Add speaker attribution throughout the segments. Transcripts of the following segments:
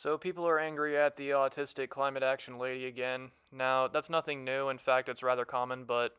Speaker 1: So people are angry at the autistic climate action lady again. Now, that's nothing new. In fact, it's rather common, but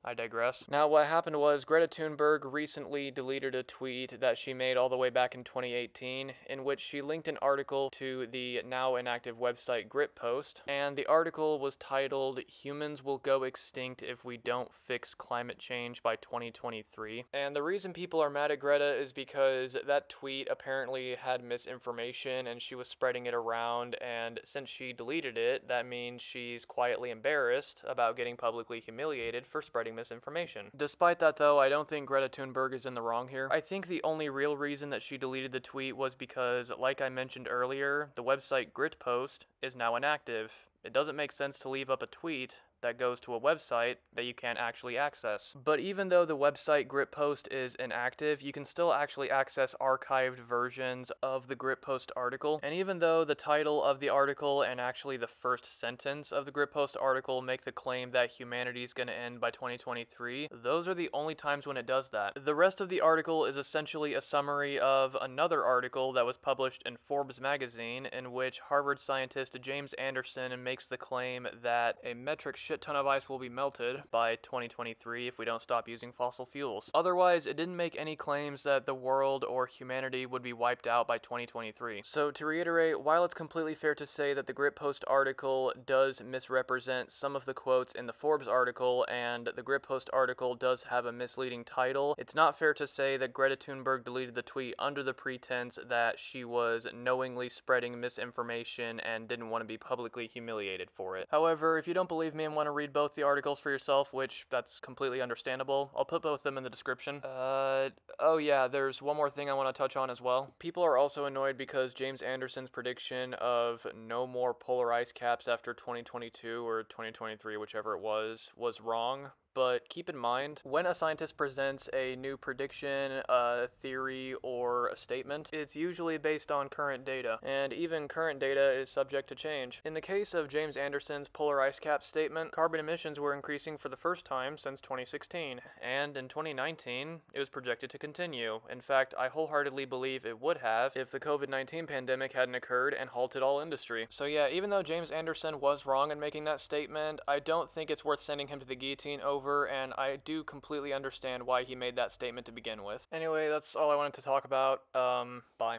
Speaker 1: I digress. Now, what happened was Greta Thunberg recently deleted a tweet that she made all the way back in 2018, in which she linked an article to the now inactive website Gritpost, and the article was titled, "Humans Will Go Extinct If We Don't Fix Climate Change by 2023. And the reason people are mad at Greta is because that tweet apparently had misinformation and she was spreading it around, and since she deleted it, that means she's quietly embarrassed about getting publicly humiliated for spreading misinformation. Despite that though, I don't think Greta Thunberg is in the wrong here. I think the only real reason that she deleted the tweet was because, like I mentioned earlier, the website Gritpost is now inactive. It doesn't make sense to leave up a tweet that goes to a website that you can't actually access. But even though the website Gritpost is inactive, you can still actually access archived versions of the Gritpost article. And even though the title of the article and actually the first sentence of the Gritpost article make the claim that humanity is going to end by 2023, those are the only times when it does that. The rest of the article is essentially a summary of another article that was published in Forbes magazine, in which Harvard scientist James Anderson makes the claim that a metric shit ton of ice will be melted by 2023 if we don't stop using fossil fuels. Otherwise, it didn't make any claims that the world or humanity would be wiped out by 2023. So to reiterate, while it's completely fair to say that the Gritpost article does misrepresent some of the quotes in the Forbes article, and the Gritpost article does have a misleading title, it's not fair to say that Greta Thunberg deleted the tweet under the pretense that she was knowingly spreading misinformation and didn't want to be publicly humiliated for it. However, if you don't believe me and want to read both the articles for yourself, which that's completely understandable, I'll put both of them in the description. Oh yeah, there's one more thing I want to touch on as well. People are also annoyed because James Anderson's prediction of no more polar ice caps after 2022 or 2023, whichever it was wrong. But keep in mind, when a scientist presents a new prediction, a theory, or a statement, it's usually based on current data, and even current data is subject to change. In the case of James Anderson's polar ice cap statement, carbon emissions were increasing for the first time since 2016, and in 2019, it was projected to continue. In fact, I wholeheartedly believe it would have if the COVID-19 pandemic hadn't occurred and halted all industry. So yeah, even though James Anderson was wrong in making that statement, I don't think it's worth sending him to the guillotine over, and I do completely understand why he made that statement to begin with. Anyway, that's all I wanted to talk about. Bye.